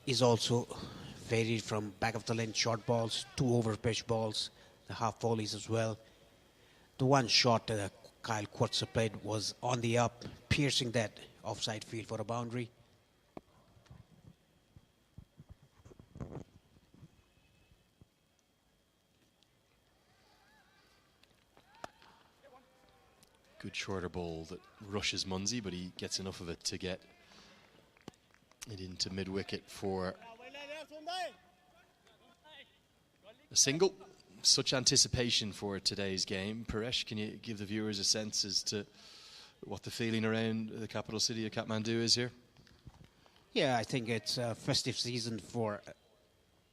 is also varied from back of the lane short balls, two over pitch balls, the half volleys as well. The one shot Kyle Quartzer played was on the up, piercing that offside field for a boundary. Good shorter ball that rushes Munsey, but he gets enough of it to get it into mid-wicket for a single. Such anticipation for today's game. Paresh, can you give the viewers a sense as to what the feeling around the capital city of Kathmandu is here? Yeah, I think it's a festive season for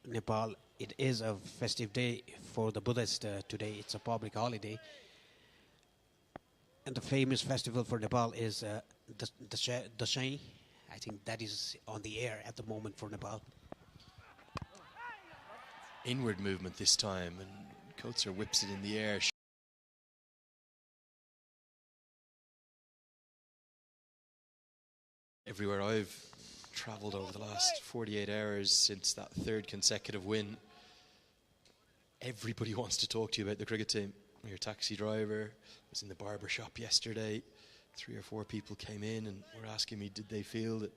Nepal. It is a festive day for the Buddhists today. It's a public holiday. And the famous festival for Nepal is Dashain. I think that is on the air at the moment for Nepal. Inward movement this time, and Kotsar whips it in the air. Everywhere I've travelled over the last 48 hours since that third consecutive win, everybody wants to talk to you about the cricket team. Your taxi driver was in the barber shop yesterday. 3 or 4 people came in and were asking me, did they feel that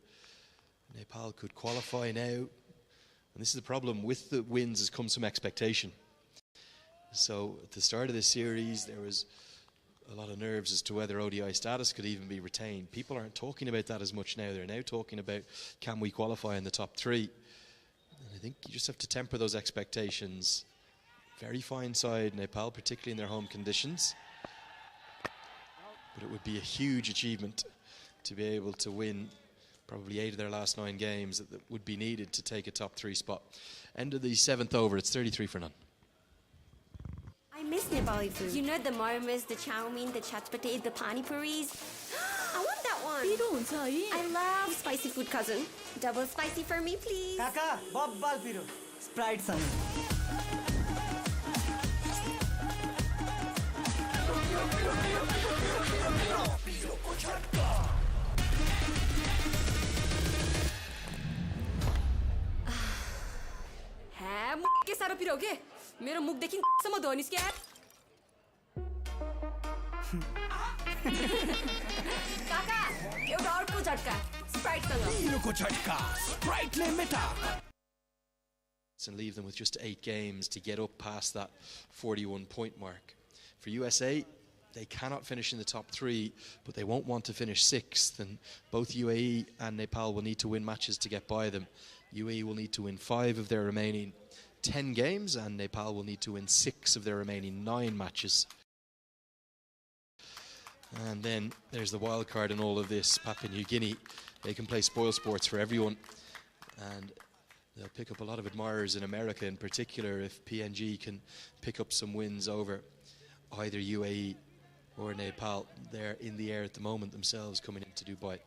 Nepal could qualify now? And this is the problem with the wins, has come some expectation. So at the start of this series, there was a lot of nerves as to whether ODI status could even be retained. People aren't talking about that as much now. They're now talking about, can we qualify in the top 3? And I think you just have to temper those expectations. Very fine side, Nepal, particularly in their home conditions. But it would be a huge achievement to be able to win probably 8 of their last 9 games that would be needed to take a top 3 spot. End of the 7th over, it's 33 for none. I miss Nepali food. You know the marmis, the chow mein, the chatpati, the pani puris. I want that one. I love spicy food, cousin. Double spicy for me, please. Kaka, babbal piro. Sprite सँग. के साह्रो पिरो के मेरो मुखदेखि सम्म धोनिस् के यार काका एउटा अर्को झट्का स्प्राइटसँग पिरोको झट्का स्प्राइटले Meta. And leave them with just 8 games to get up past that 41 point mark. For USA, they cannot finish in the top 3, but they won't want to finish 6th, and both UAE and Nepal will need to win matches to get by them. UAE will need to win 5 of their remaining 10 games, and Nepal will need to win 6 of their remaining 9 matches. And then there's the wild card in all of this, Papua New Guinea. They can play spoil sports for everyone, and they'll pick up a lot of admirers in America in particular if PNG can pick up some wins over either UAE or Nepal. They're in the air at the moment themselves coming into Dubai.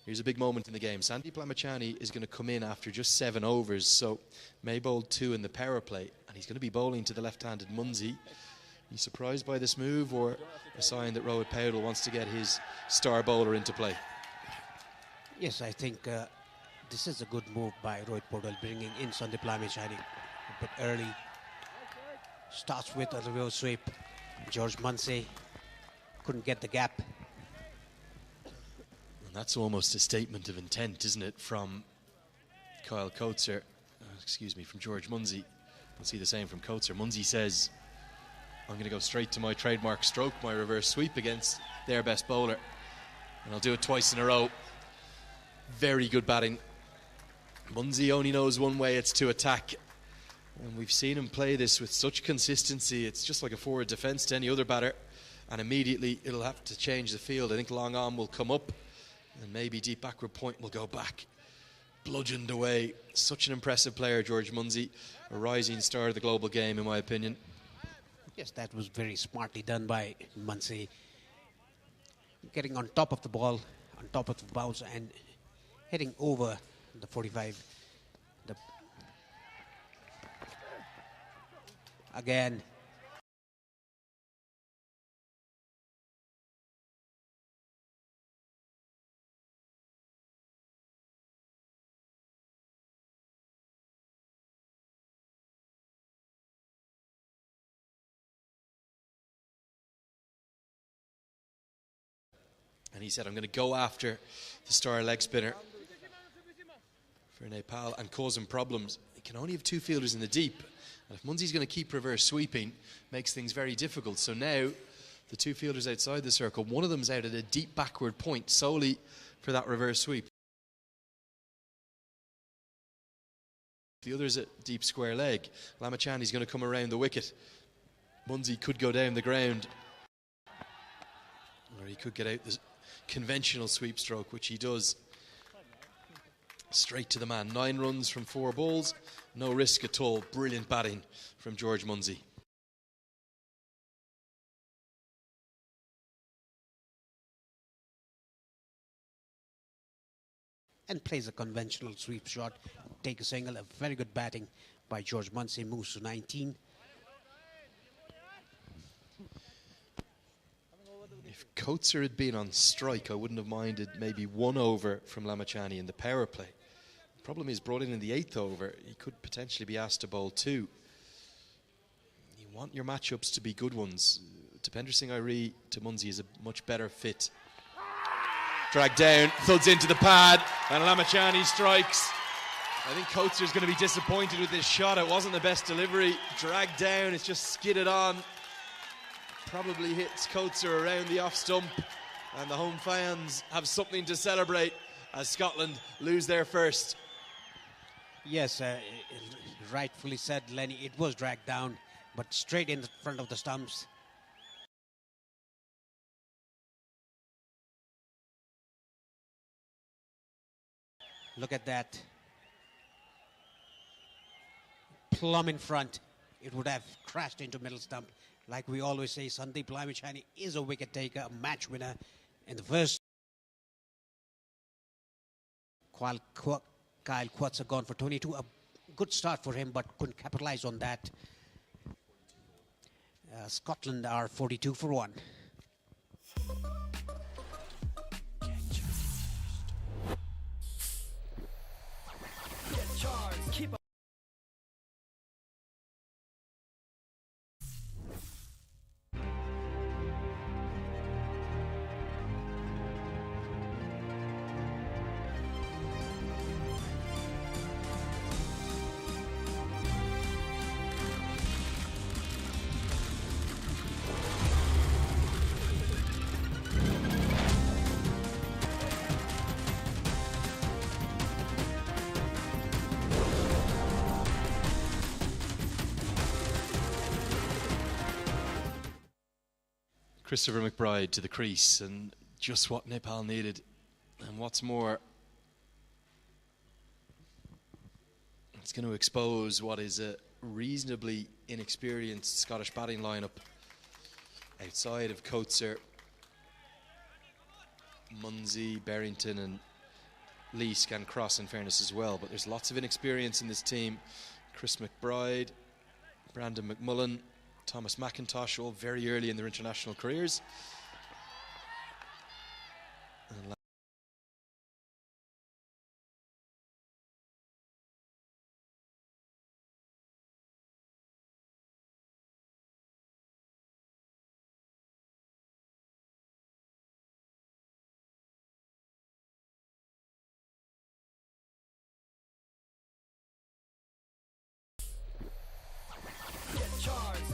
Here's a big moment in the game. Sandeep Lamachani is going to come in after just 7 overs, so may bowl 2 in the power play, and he's going to be bowling to the left-handed Munsey. Are you surprised by this move, or a sign that Rohit Paudel wants to get his star bowler into play? Yes, I think this is a good move by Rohit Paudel, bringing in Sandeep Lamachani a bit early. Starts with a reverse sweep. George Munsey couldn't get the gap. And that's almost a statement of intent, isn't it, from Kyle Kotsar, from George Munsey. We'll see the same from Kotsar. Munsey says, I'm going to go straight to my trademark stroke, my reverse sweep against their best bowler. And I'll do it twice in a row. Very good batting. Munsey only knows one way, it's to attack. And we've seen him play this with such consistency. It's just like a forward defence to any other batter. And immediately it'll have to change the field. I think long on will come up, and maybe deep backward point will go back. Bludgeoned away. Such an impressive player, George Munsey. A rising star of the global game, in my opinion. Yes, that was very smartly done by Munsey. Getting on top of the ball, on top of the bounce, and heading over the 45. Again, And he said, I'm going to go after the star leg spinner for Nepal and cause him problems. He can only have 2 fielders in the deep. And if Munsey's going to keep reverse sweeping, makes things very difficult. So now, the 2 fielders outside the circle, one of them's out at a deep backward point solely for that reverse sweep. The other's at deep square leg. Lamachani's going to come around the wicket. Munsey could go down the ground, or he could get out the conventional sweep stroke, which he does. Straight to the man. 9 runs from 4 balls. No risk at all. Brilliant batting from George Munsey. And plays a conventional sweep shot, take a single. A very good batting by George Munsey, moves to 19. If Coates had been on strike, I wouldn't have minded maybe 1 over from Lamachani in the power play. The problem is, brought in the 8th over, he could potentially be asked to bowl 2. You want your matchups to be good ones. Dipender Singh Airi to Munsey is a much better fit. Dragged down, thuds into the pad, and Lamachani strikes. I think Coates is going to be disappointed with this shot. It wasn't the best delivery. Dragged down, it's just skidded on. Probably hits Coates around the off stump, and the home fans have something to celebrate as Scotland lose their first. Yes, rightfully said, Lenny. It was dragged down, but straight in front of the stumps. Look at that. Plumb in front. It would have crashed into middle stump. Like we always say, Sandeep Lamachani is a wicket taker, a match winner. In the first, Kyle Quats have gone for 22. A good start for him, but couldn't capitalize on that. Scotland are 42 for 1. Christopher McBride to the crease, and just what Nepal needed. And what's more, it's going to expose what is a reasonably inexperienced Scottish batting lineup outside of Coates, Munsey, Berrington and Leask and Cross, in fairness, as well. But there's lots of inexperience in this team. Chris McBride, Brandon McMullen, Thomas McIntosh, all very early in their international careers. And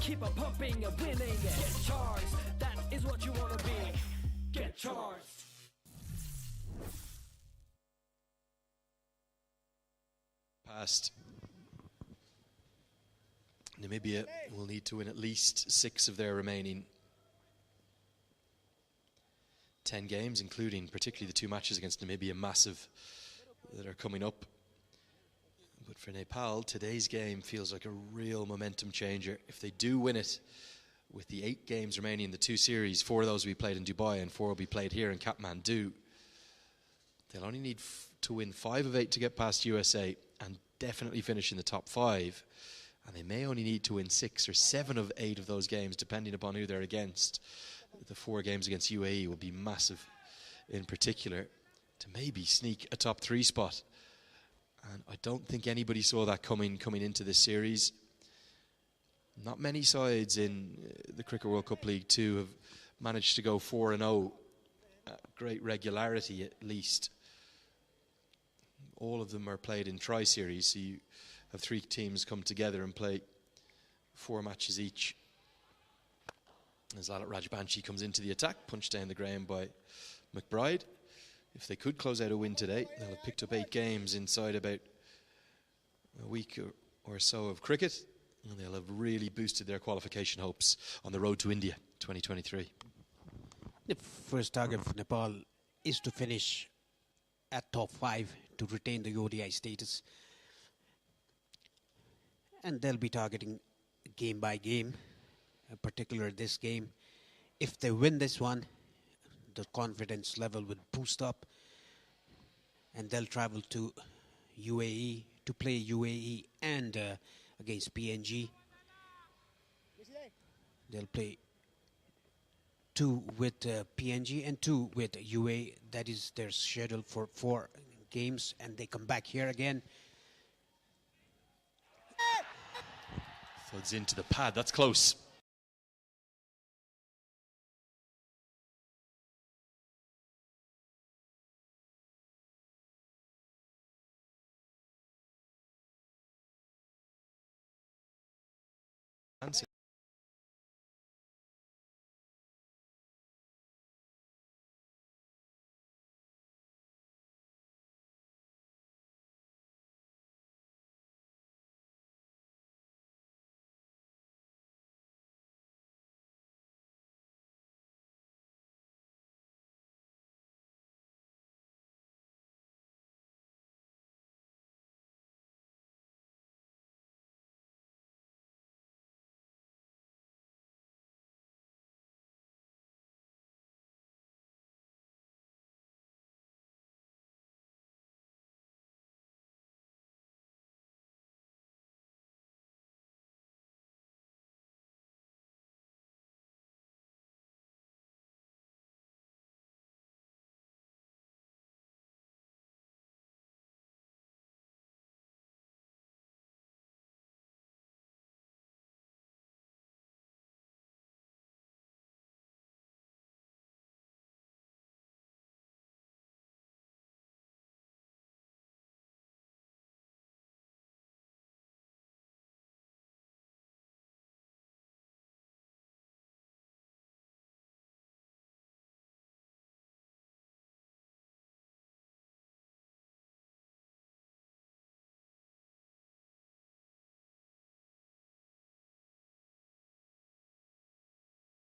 Keep on pumping and winning. Get charged. That is what you want to be. Get charged. past, Namibia will need to win at least 6 of their remaining 10 games, including particularly the 2 matches against Namibia, massive, that are coming up. But for Nepal, today's game feels like a real momentum changer. If they do win it, with the 8 games remaining in the 2 series, 4 of those will be played in Dubai and 4 will be played here in Kathmandu, they'll only need to win 5 of 8 to get past USA and definitely finish in the top 5. And they may only need to win 6 or 7 of 8 of those games, depending upon who they're against. The 4 games against UAE will be massive in particular to maybe sneak a top 3 spot. And I don't think anybody saw that coming into this series. Not many sides in the Cricket World Cup League 2 have managed to go 4-0 great regularity at least. All of them are played in tri-series, so you have 3 teams come together and play 4 matches each. As Lalit Rajbanshi comes into the attack, punched down the ground by McBride. If they could close out a win today, they'll have picked up 8 games inside about a week or so of cricket, and they'll have really boosted their qualification hopes on the road to India 2023. The first target for Nepal is to finish at top 5 to retain the ODI status. And they'll be targeting game by game, in particular this game. If they win this one, the confidence level would boost up, and they'll travel to UAE to play UAE and against PNG. They'll play 2 with PNG and 2 with UAE. That is their schedule for 4 games, and they come back here again. Thuds into the pad, that's close.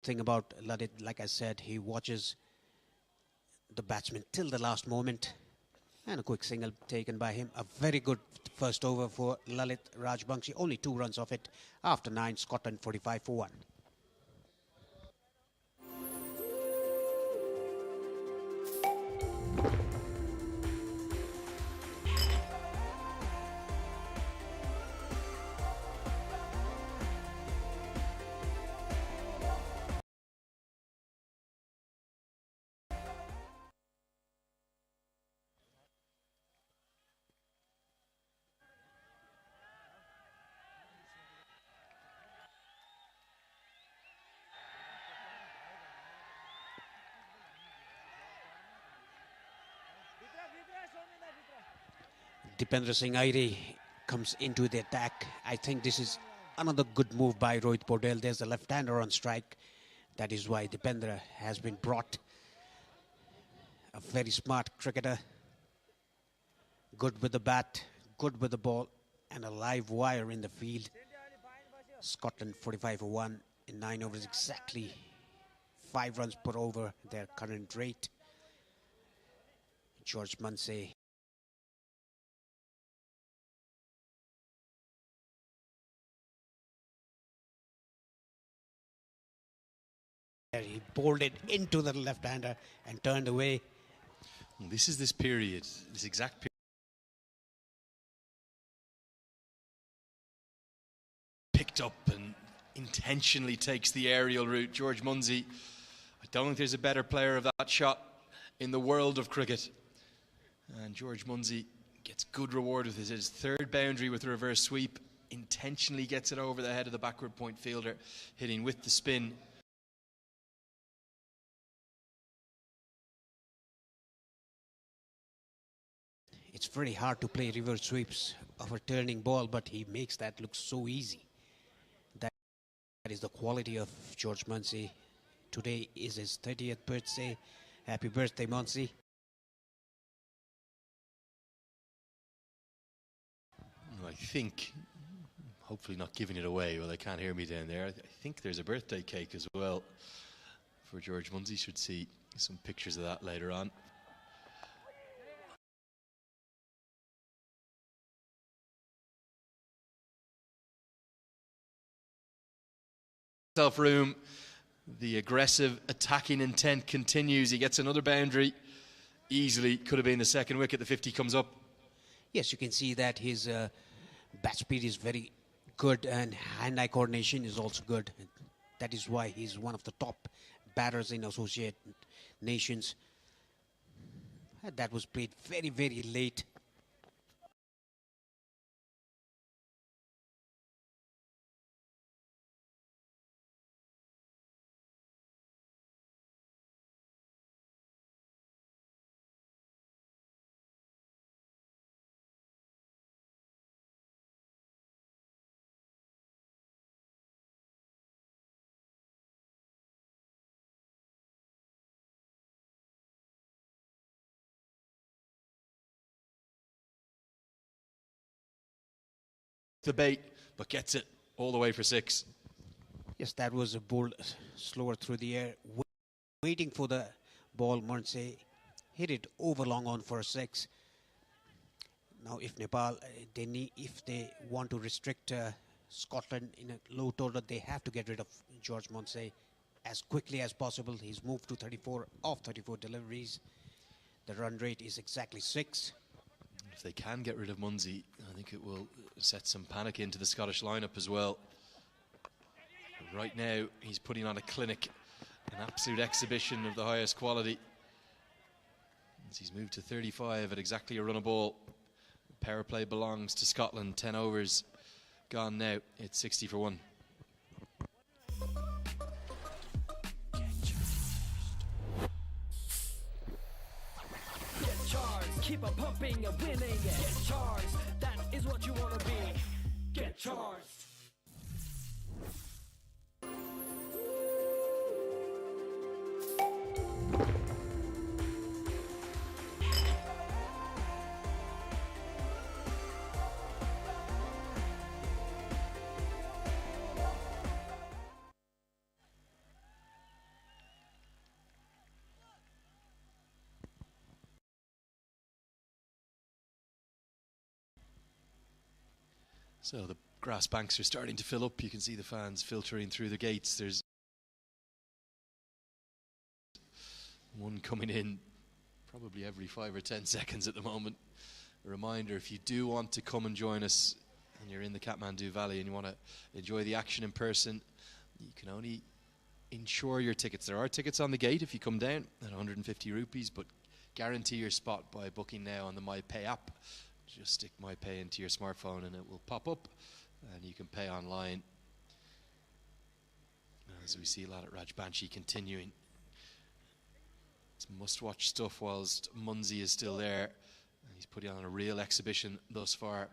Thing about Lalit, like I said, he watches the batsman till the last moment, and a quick single taken by him. A very good first over for Lalit Rajbanshi. Only 2 runs off it after 9. Scotland 45 for 1. Dipendra Singh Aire comes into the attack. I think this is another good move by Rohit Paudel. There's a left-hander on strike. That is why Dipendra has been brought. A very smart cricketer. Good with the bat, good with the ball, and a live wire in the field. Scotland 45 for 1 in 9 overs, exactly 5 runs per over, their current rate. George Munsey. He bowled it into the left-hander and turned away. This is this period, this exact period. Picked up and intentionally takes the aerial route. George Munsey, I don't think there's a better player of that shot in the world of cricket. And George Munsey gets good reward with his 3rd boundary with a reverse sweep. Intentionally gets it over the head of the backward point fielder, hitting with the spin. It's very hard to play reverse sweeps of a turning ball, but he makes that look so easy. That is the quality of George Munsey. Today is his 30th birthday. Happy birthday, Munsey. I think, hopefully not giving it away, well, they can't hear me down there. I think there's a birthday cake as well for George Munsey. Should see some pictures of that later on. Room, the aggressive attacking intent continues. He gets another boundary. Easily could have been the second wicket. The 50 comes up. Yes, you can see that his bat speed is very good and hand-eye coordination is also good. That is why he's one of the top batters in Associate Nations. That was played very, very late. The bait, but gets it all the way for 6. Yes, that was a ball slower through the air. Waiting for the ball, Munsey hit it over long on for a 6. Now, if Nepal, if they want to restrict Scotland in a low total, they have to get rid of George Munsey as quickly as possible. He's moved to 34 of 34 deliveries. The run rate is exactly 6. If they can get rid of Munsey, I think it will set some panic into the Scottish lineup as well. But right now, he's putting on a clinic, an absolute exhibition of the highest quality. As he's moved to 35 at exactly a run a ball. Power play belongs to Scotland. 10 overs gone now. It's 60 for 1. Keep on pumping and winning. Get charged. That is what you wanna be. Get charged. So the grass banks are starting to fill up. You can see the fans filtering through the gates. There's one coming in probably every 5 or 10 seconds at the moment. A reminder, if you do want to come and join us and you're in the Kathmandu Valley and you want to enjoy the action in person, you can only insure your tickets. There are tickets on the gate if you come down at 150 rupees, but guarantee your spot by booking now on the MyPay app. Just stick MyPay into your smartphone and it will pop up and you can pay online. As we see a lot at Rajbanshi continuing. It's must-watch stuff whilst Munsey is still there. He's putting on a real exhibition thus far.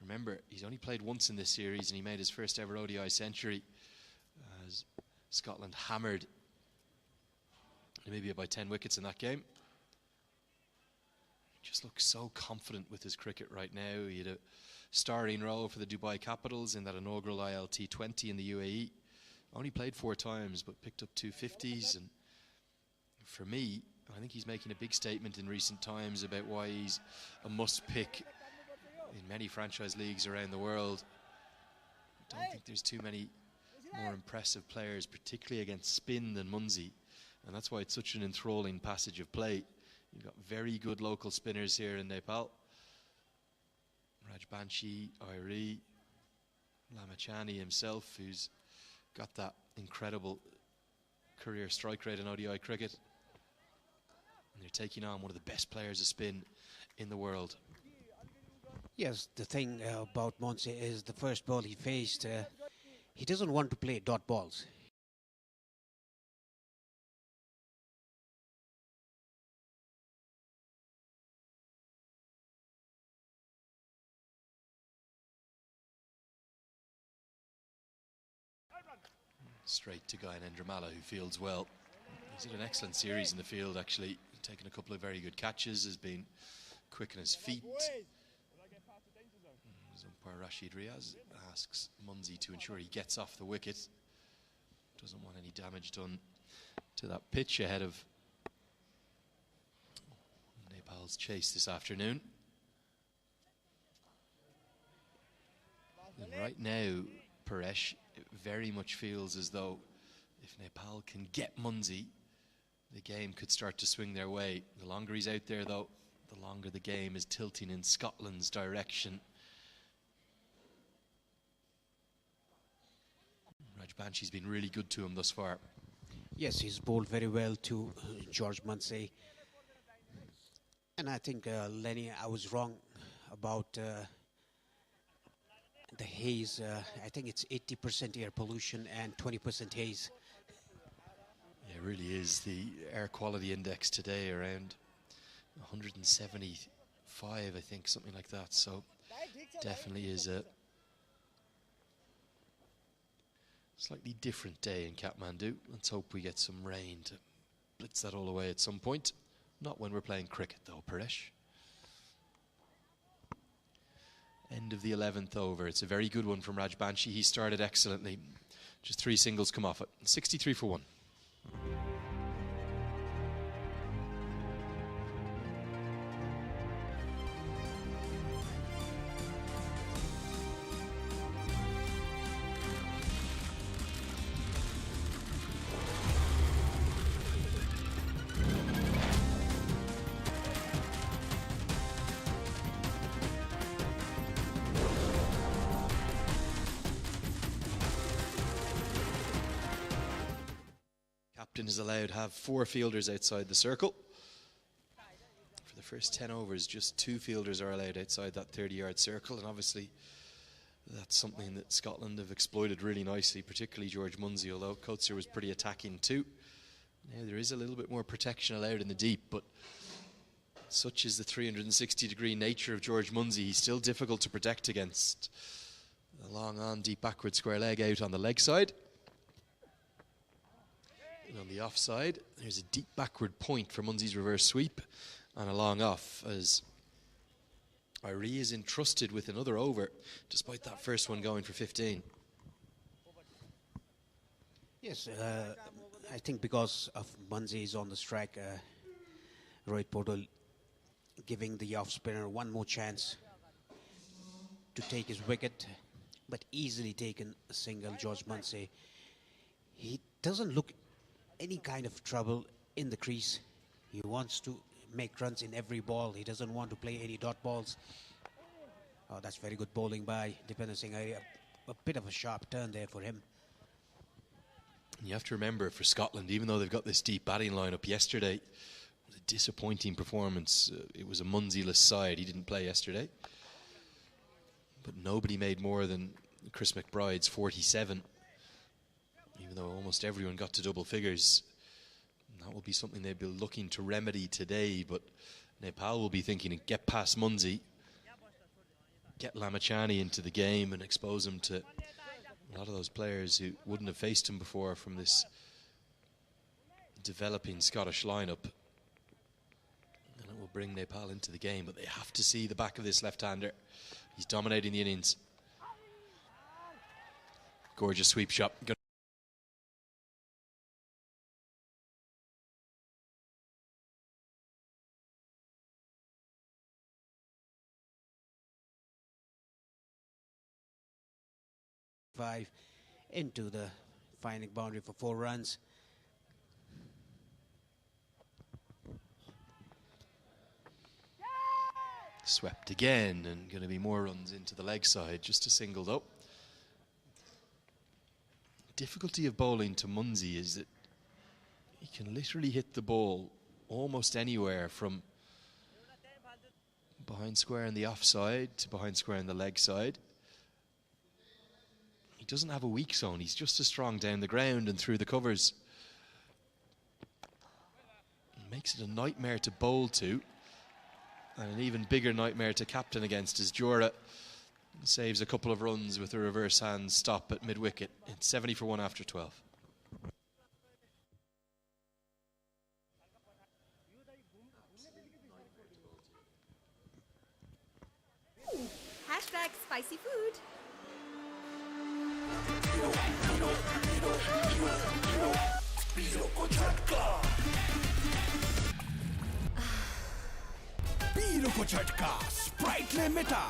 Remember, he's only played once in this series and he made his first ever ODI century as Scotland hammered Namibia by 10 wickets in that game. Just looks so confident with his cricket right now. He had a starting role for the Dubai Capitals in that inaugural ILT 20 in the UAE. Only played 4 times, but picked up 2 50s. And for me, I think he's making a big statement in recent times about why he's a must-pick in many franchise leagues around the world. I don't think there's too many more impressive players, particularly against spin, than Munsey. And that's why it's such an enthralling passage of play. You've got very good local spinners here in Nepal. Rajbanshi, Airi, Lamachani himself, who's got that incredible career strike rate in ODI cricket. And they're taking on one of the best players of spin in the world. Yes, the thing about Munsey is the first ball he faced, he doesn't want to play dot balls. Straight to Guy Nendramala, who fields well. He's had an excellent series in the field, actually. Taken a couple of very good catches, has been quick on his feet. Umpire Rashid Riaz asks Munsey to ensure he gets off the wicket. Doesn't want any damage done to that pitch ahead of Nepal's chase this afternoon. And right now, Paresh, it very much feels as though if Nepal can get Munsey, the game could start to swing their way. The longer he's out there, though, the longer the game is tilting in Scotland's direction. Rajbanshi's been really good to him thus far. Yes, he's bowled very well to George Munsey. And I think, Lenny, I was wrong about the haze. I think it's 80% air pollution and 20% haze. Yeah, it really is. The air quality index today around 175, I think, something like that. So definitely is a slightly different day in Kathmandu. Let's hope we get some rain to blitz that all away at some point. Not when we're playing cricket, though, Paresh. End of the 11th over. It's a very good one from Rajbanshi. He started excellently. Just 3 singles come off it. 63 for 1. Captain is allowed to have 4 fielders outside the circle. For the first 10 overs, just 2 fielders are allowed outside that 30-yard circle, and obviously that's something that Scotland have exploited really nicely, particularly George Munsey, although Coatsir was pretty attacking too. Now there is a little bit more protection allowed in the deep, but such is the 360-degree nature of George Munsey, he's still difficult to protect against. A long on, deep backward square leg out on the leg side. And on the offside, there's a deep backward point for Munsey's reverse sweep and a long off as Irie is entrusted with another over despite that first one going for 15. Yes, I think because of Munsey's on the strike, Rohit Podol giving the off-spinner one more chance to take his wicket, but easily taken a single. George Munsey, he doesn't look any kind of trouble in the crease. He wants to make runs in every ball. He doesn't want to play any dot balls. Oh, that's very good bowling by Dipender Singh. A bit of a sharp turn there for him. You have to remember, for Scotland, even though they've got this deep batting lineup, yesterday was a disappointing performance. It was a Munsey-less side. He didn't play yesterday. But nobody made more than Chris McBride's 47. Even though almost everyone got to double figures. That will be something they'll be looking to remedy today, but Nepal will be thinking, get past Munsey, get Lamachani into the game and expose him to a lot of those players who wouldn't have faced him before from this developing Scottish lineup. And it will bring Nepal into the game, but they have to see the back of this left-hander. He's dominating the innings. Gorgeous sweep shot. Five into the final boundary for 4 runs. Swept again, and going to be more runs into the leg side. Just a single though. Difficulty of bowling to Munsey is that he can literally hit the ball almost anywhere, from behind square in the offside to behind square in the leg side. He doesn't have a weak zone. He's just as strong down the ground and through the covers. It makes it a nightmare to bowl to, and an even bigger nightmare to captain against, as Jura saves a couple of runs with a reverse hand stop at mid-wicket. It's 70 for 1 after 12. spicy food. पीरों को झटका Sprite ने मिटा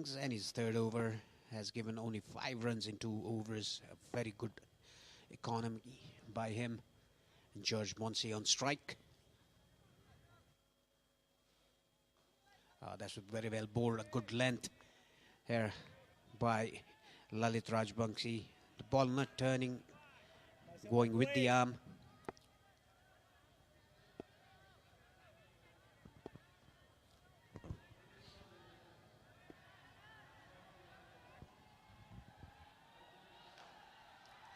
innings, and his third over has given only 5 runs in 2 overs. A very good economy by him. George Munsey on strike. That's very well bowled. A good length here by Lalit Rajbanksi. The ball not turning, going with the arm.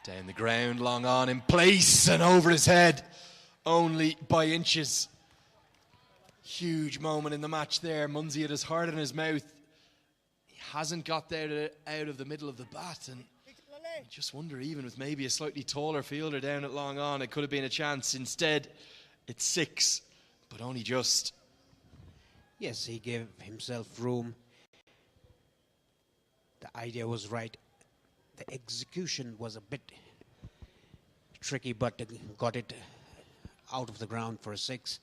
Down the ground, long on in place and over his head, only by inches. Huge moment in the match there. Munsey had his heart in his mouth. He hasn't got there out of the middle of the bat, and you just wonder, even with maybe a slightly taller fielder down at long on, it could have been a chance. Instead, it's 6, but only just. Yes, he gave himself room. The idea was right. The execution was a bit tricky, but got it out of the ground for a 6.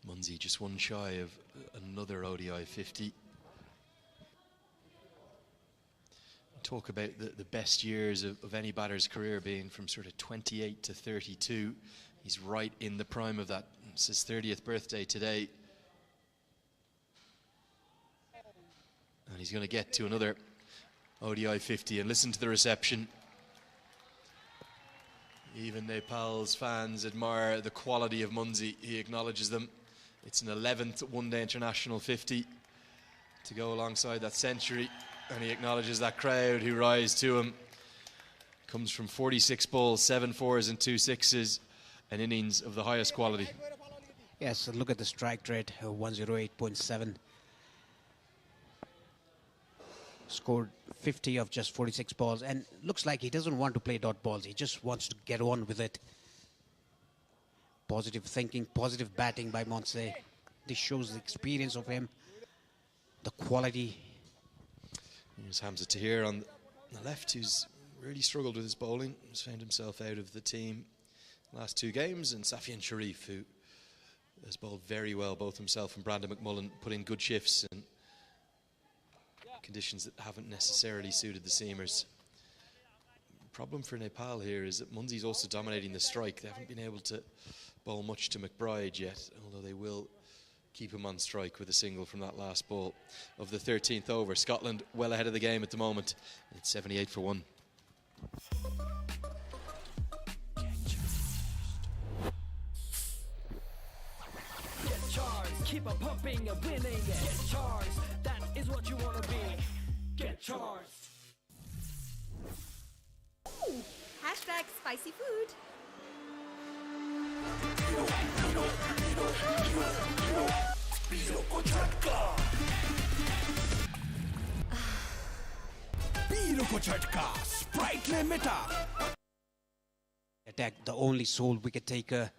Munsey just one shy of another ODI 50. Talk about the best years of any batter's career being from sort of 28 to 32. He's right in the prime of that. It's his 30th birthday today. And he's going to get to another ODI 50, and listen to the reception. Even Nepal's fans admire the quality of Munsey. He acknowledges them. It's an 11th one-day international 50 to go alongside that century, and he acknowledges that crowd who rise to him. Comes from 46 balls, 7 fours and 2 sixes, an innings of the highest quality. Yes, look at the strike rate, 108.7. Scored 50 of just 46 balls, and looks like he doesn't want to play dot balls. He just wants to get on with it. Positive thinking, positive batting by Munsey. This shows the experience of him, the quality. Here's Hamza Tahir on the left, who's really struggled with his bowling. He's found himself out of the team last 2 games, and Safian Sharif, who has bowled very well, both himself and Brandon McMullen put in good shifts and conditions that haven't necessarily suited the seamers. Problem for Nepal here is that Munsey's also dominating the strike. They haven't been able to bowl much to McBride yet, although they will keep him on strike with a single from that last ball of the 13th over. Scotland well ahead of the game at the moment. It's 78 for 1. Get charged, keep on pumping and winning. Get charged, that is what you wanna be. Get charged. Hashtag spicy food. पीरों को झटका Sprite ने मिटा Attack, the only sole wicket taker.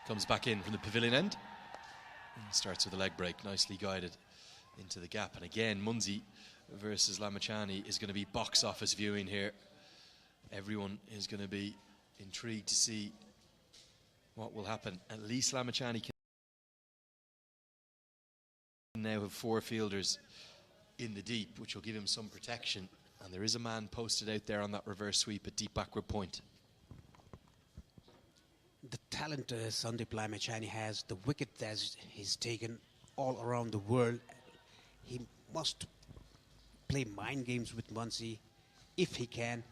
Comes back in from the pavilion end. And starts with a leg break, nicely guided into the gap. And again, Munsey versus Lamachani is going to be box office viewing here. Everyone is going to be intrigued to see what will happen. At least Lamachani can now have 4 fielders in the deep, which will give him some protection. And there is a man posted out there on that reverse sweep at deep backward point. The talent Sandeep Lamachani has, the wicket that he's taken all around the world, he must play mind games with Munsey if he can.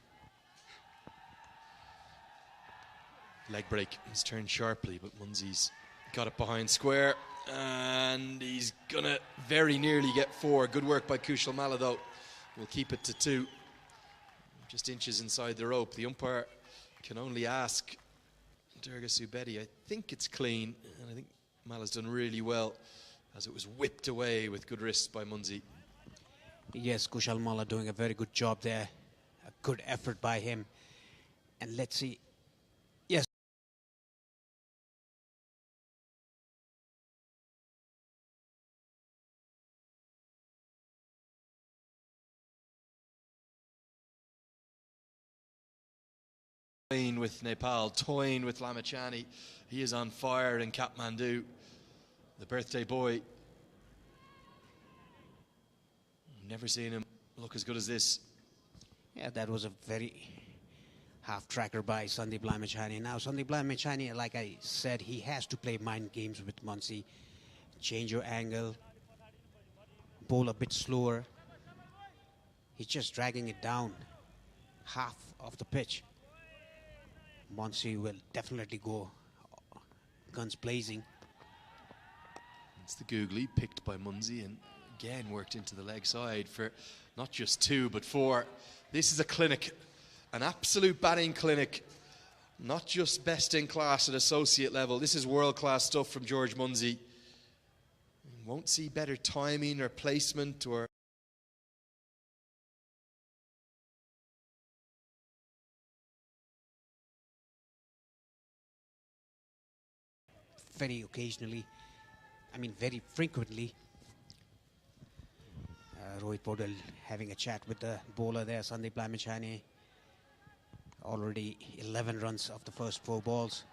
Leg break is turned sharply, but Munsey's got it behind square, and he's gonna very nearly get 4. Good work by Kushal Malla though, will keep it to 2. Just inches inside the rope. The umpire can only ask Durga Subedi. I think it's clean, and I think Mala's done really well as it was whipped away with good wrists by Munzi. Yes, Kushal Malla doing a very good job there. A good effort by him. And let's see. Yes. Toying with Nepal, toying with Lamachani. He is on fire in Kathmandu. The birthday boy. Never seen him look as good as this. Yeah, that was a very half-tracker by Sandeep Lamachani. Now, Sandeep Lamachani, like I said, he has to play mind games with Munzi. Change your angle. Bowl a bit slower. He's just dragging it down half of the pitch. Munzi will definitely go guns blazing. It's the googly picked by Munzi and again worked into the leg side for not just 2 but 4. This is a clinic, an absolute batting clinic, not just best in class at associate level. This is world class stuff from George Munzi. Won't see better timing or placement or very occasionally, I mean very frequently. Rohit Podal having a chat with the bowler there, Sandeep Lamachani. Already 11 runs of the first 4 balls.